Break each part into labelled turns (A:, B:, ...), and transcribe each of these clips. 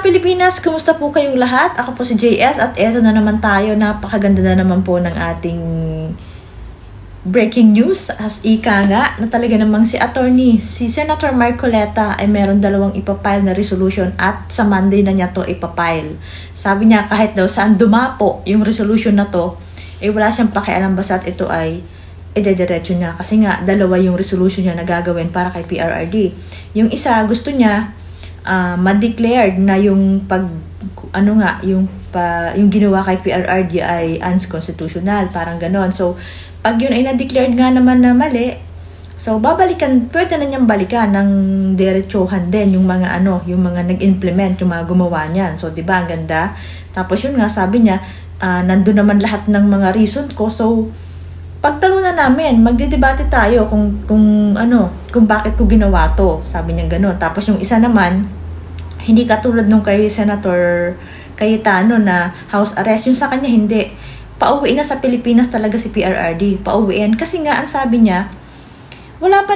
A: Pilipinas, kumusta po kayong lahat? Ako po si JS at eto na naman tayo. Napakaganda na naman po ng ating breaking news. As ika nga, na talaga namang si Senator Marcoleta ay meron dalawang ipapile na resolution at sa Monday na niya to ipapile. Sabi niya kahit daw saan dumapo yung resolution na to, wala siyang pakialam basta't ito ay idediretso niya. Kasi nga, dalawa yung resolution niya na gagawin para kay PRRD. Yung isa, gusto niya ma-declared na yung yung ginawa kay PRRD ay unconstitutional, parang ganon. So, pag yun ay na-declared nga naman na mali, so pwede na niyang balikan ng diretsuhan din yung mga nag-implement, yung mga gumawa niyan. So, 'di ba, ang ganda. Tapos yun nga, sabi niya, nandun naman lahat ng mga reason ko. So, pagtalunan namin, magdidebate tayo kung bakit ko ginawa to. Sabi niya gano'n. Tapos yung isa naman, hindi katulad nung kay Senator Cayetano na house arrest. Yung sa kanya hindi. Pauwiin na sa Pilipinas talaga si PRRD. Pauwiin. Kasi nga, ang sabi niya, wala pa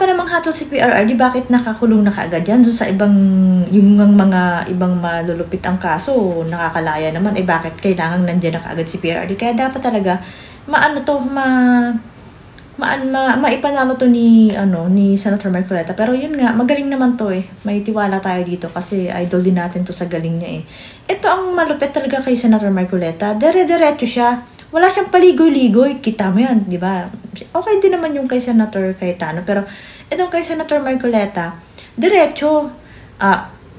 A: namang hatol si PRRD. Bakit nakakulong na kaagad yan? Doon sa mga ibang malulupit ang kaso, nakakalaya naman. Bakit kailangan nandiyan na kaagad si PRRD? Kaya dapat talaga, maipanalo to ni Senator Marcoleta. Pero yun nga, magaling naman to May tiwala tayo dito kasi idol din natin to sa galing niya Ito ang malupit talaga kay Senator Marcoleta. Dire-diretso siya. Wala siyang paligoy-ligoy. Kita mo yan, di ba? Okay din naman yung kay Senator Cayetano. Pero itong kay Senator Marcoleta, diretso.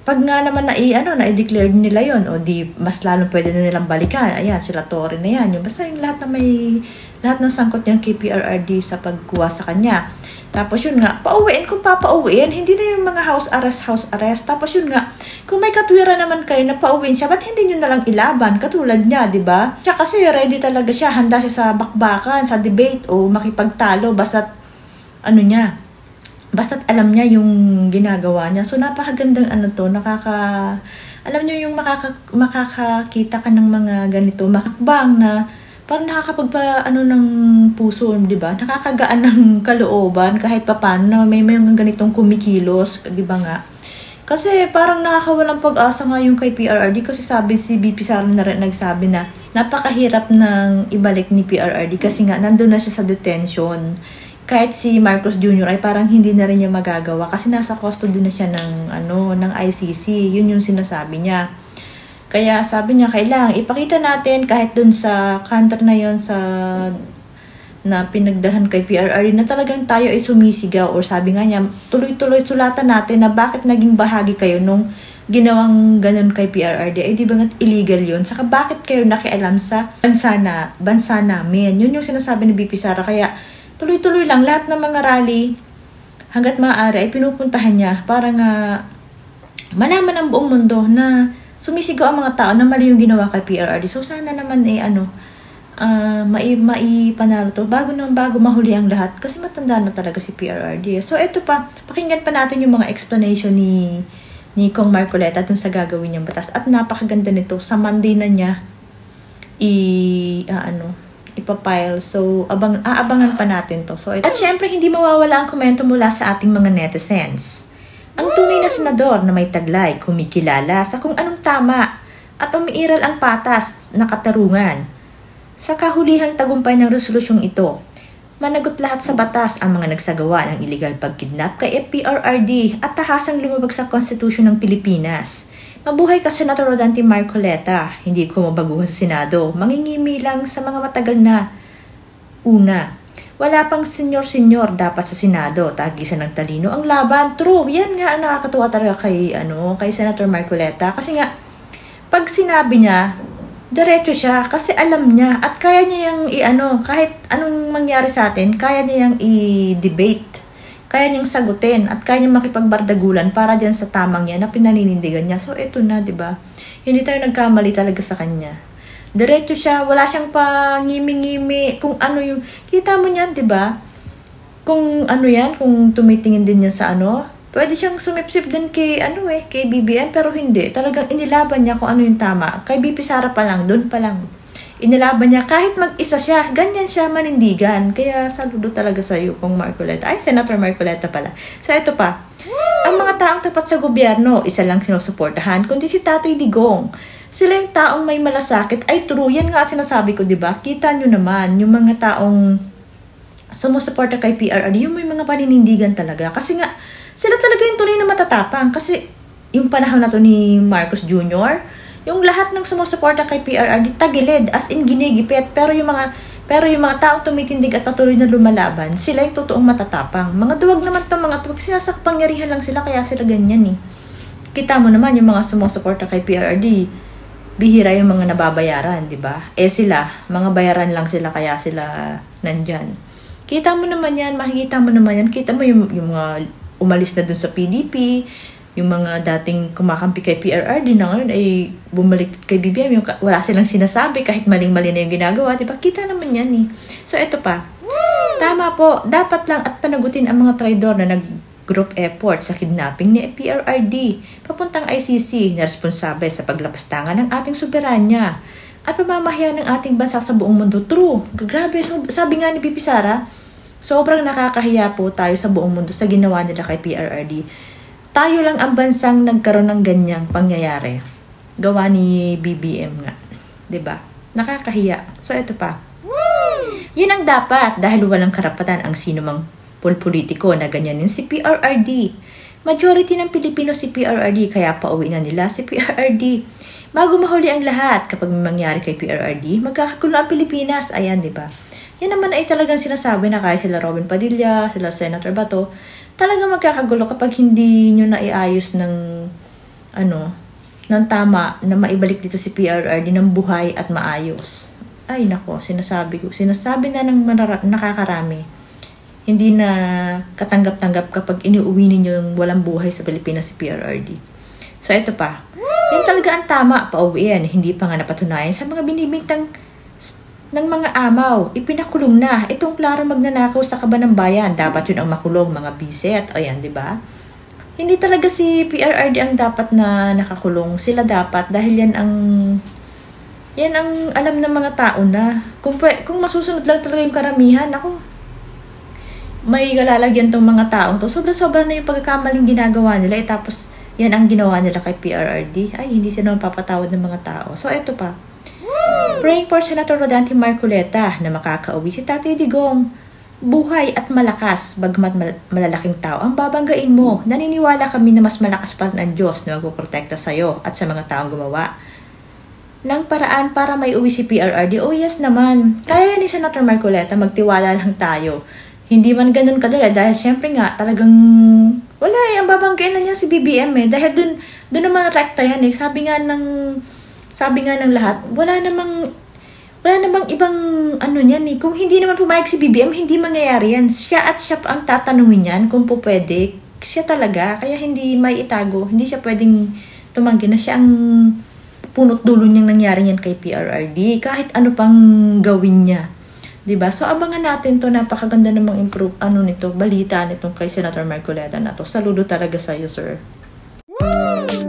A: Pag nga naman na-declare nila yon, o di mas lalong pwede na nilang balikan. Ayan, sila Torre na yan. Yung basta yung lahat ng sangkot niyan kay PRRD sa pagkuha sa kanya. Tapos yun nga, pauwiin kung papauwiin, hindi na yung mga house arrest. Tapos yun nga, kung may katwira naman kayo na pauwiin siya, ba't hindi nyo nalang ilaban? Katulad niya, di ba? Siya kasi ready talaga siya, handa siya sa bakbakan, sa debate, o makipagtalo, basta't alam niya yung ginagawa niya. So, napakagandang alam niyo yung makakakita ka ng mga ganito, makakbang na, parang ng puso, di ba? Nakakagaan ng kalooban kahit papaano na may ganitong kumikilos, di ba nga? Kasi parang nakakawalang pag-asa nga yung kay PRRD kasi sabi si BP Sara na rin nagsabi na napakahirap ng ibalik ni PRRD kasi nga nandun na siya sa detention. Kahit si Marcos Jr. ay parang hindi na rin niya magagawa kasi nasa custody na siya ng ICC. Yun yung sinasabi niya. Kaya sabi niya, kailangan ipakita natin kahit dun sa counter na yon na pinagdahan kay PRRD na talagang tayo ay sumisigaw, or sabi nga niya, tuloy-tuloy sulatan natin na bakit naging bahagi kayo nung ginawang ganun kay PRRD. Di ba nga illegal yun? Saka bakit kayo nakialam sa bansa namin? Yun yung sinasabi ni BP Sara. Kaya tuloy-tuloy lang lahat ng mga rally hanggat maaari ay pinupuntahan niya para nga malaman ng buong mundo na sumisigaw ang mga tao na mali yung ginawa kay PRRD. So, sana naman maipanalo to bago mahuli ang lahat. Kasi matanda na talaga si PRRD. So, ito pa. Pakinggan pa natin yung mga explanation ni Kong Marcoleta dun sa gagawin niyang batas. At napakaganda nito. Sa Monday na niya ipapile. So, aabangan pa natin to. So, at syempre, hindi mawawala ang komento mula sa ating mga netizens. Ang tunay na senador na may taglay, kumikilala sa kung anong tama at umiiral ang patas na katarungan. Sa kahulihang tagumpay ng resolusyong ito, managot lahat sa batas ang mga nagsagawa ng illegal pagkidnap kay PRRD at tahasang lumabag sa konstitusyon ng Pilipinas. Mabuhay ka, Senator Rodante Marcoleta. Hindi ko mabaguhan sa Senado. Mangingimi lang sa mga matagal na. Una, wala pang senyor dapat sa Senado. Tagisan ng talino ang laban. True. Yan nga ang nakakatuwa talaga kay Senator Marcoleta. Kasi nga, pag sinabi niya, diretso siya kasi alam niya at kaya niya yung kahit anong mangyari sa atin, kaya niya yung i-debate. Kaya niyang sagutin at kaya niyang makipagbardagulan para dyan sa tamang niya na pinaninindigan niya. So, eto na, di ba? Hindi tayo nagkamali talaga sa kanya. Diretso siya, wala siyang ngimi-ngimi, kung ano yung, kita mo niyan, di ba? Kung kung tumitingin din niya sa pwede siyang sumipsip din kay BBM, pero hindi. Talagang inilaban niya kung ano yung tama. Kay BP Sara pa lang, doon pa lang. Inalaban niya kahit mag-isa siya. Ganyan siya manindigan. Kaya saludo talaga sa iyo kung Marcoleta. Ay, Senator Marcoleta pala. So, ito pa. Ang mga taong tapat sa gobyerno, isa lang sinusuportahan, kundi si Tatay Digong. Sila yung taong may malasakit. Ay, true. Yan nga sinasabi ko, diba? Kita nyo naman, yung mga taong sumusuporta kay PRRD, yung may mga paninindigan talaga. Kasi nga, sila talaga yung tunay na matatapang. Kasi, yung panahon na to ni Marcos Jr., yung lahat ng sumusuporta kay PRRD, tagilid, as in ginigipit. Pero yung mga taong tumitindig at patuloy na lumalaban, sila yung totoong matatapang. Mga duwag naman to, mga duwag, sinasakpangyarihan lang sila, kaya sila ganyan eh. Kita mo naman yung mga sumusuporta kay PRRD, bihira yung mga nababayaran, di ba? Sila, mga bayaran lang sila, kaya sila nandyan. Kita mo naman yan, makikita mo naman yan, kita mo yung mga umalis na dun sa PDP, yung mga dating kumakampi kay PRRD na ngayon ay bumalik kay BBM, yung wala silang sinasabi kahit maling-mali na yung ginagawa, diba? Kita naman yan eh. So, ito pa. Tama po, dapat lang at panagutin ang mga traidor na nag-group effort sa kidnapping ni PRRD papuntang ICC na responsable sa paglapastangan ng ating soberanya at pamamahiya ng ating bansa sa buong mundo. True. Grabe, sabi nga ni Pipi Sara, sobrang nakakahiya po tayo sa buong mundo sa ginawa nila kay PRRD. Tayo lang ang bansang nagkaroon ng ganyang pangyayari. Gawa ni BBM nga. 'Di ba? Nakakahiya. So, ito pa. Yun ang dapat dahil walang karapatan ang sino mang politiko na ganyanin si PRRD. Majority ng Pilipino si PRRD, kaya pauwi na nila si PRRD. Bago mahuli ang lahat, kapag may mangyari kay PRRD, magkakagulo ang Pilipinas. Ayan, 'di ba? Yan naman ay talagang sinasabi na kaya sila Robin Padilla, sila Senator Bato, talaga magkakagulo kapag hindi nyo naiayos ng tama na maibalik dito si PRRD ng buhay at maayos. Ay nako, sinasabi na ng nakakarami. Hindi na katanggap-tanggap kapag iniuwi ninyo yung walang buhay sa Pilipinas si PRRD. So ito pa. Yan talaga ang tama, pauwiin. Hindi pa nga napatunayan sa mga binibintang ng mga amaw, ipinakulong na. Itong klaro magnanakaw sa kaban ng bayan, dapat yun ang makulong, mga biset. Ayan, di ba? Hindi talaga si PRRD ang dapat na nakakulong. Sila dapat, dahil yan ang alam ng mga tao na. Kung masusunod lang talaga yung karamihan, ako, may galalagyan tong mga taong to. Sobra-sobra na yung pagkakamaling ginagawa nila. Tapos, yan ang ginawa nila kay PRRD. Ay, hindi sila mapapatawad ng mga tao. So, eto pa. Praying for Senator Rodante Marcoleta na makakauwi si Tatay Digong. Buhay at malakas, bagamat malalaking tao ang babanggain mo. Naniniwala kami na mas malakas pa rin ang Diyos na magpoprotekta sa iyo at sa mga taong gumawa ng paraan para may uwi si PRRD. Oh yes naman, kaya ni Senator Marcoleta, magtiwala lang tayo. Hindi man ganun kadala dahil syempre nga talagang wala ang babanggain na niya si BBM eh. Dahil dun naman rekta yan eh. Sabi nga ng lahat, wala namang ibang niyan eh. Kung hindi naman pumayag si BBM, hindi mangyayari yan. Siya pa ang tatanungin yan kung po pwede. Siya talaga, kaya hindi may itago. Hindi siya pwedeng tumanggi na siya ang punot dulo niyang nangyari yan kay PRRD. Kahit ano pang gawin niya. 'Di ba? So abangan natin to, napakaganda namang balita nitong kay Senator Marcoleta na to. Saludo talaga sa iyo, sir. Woo!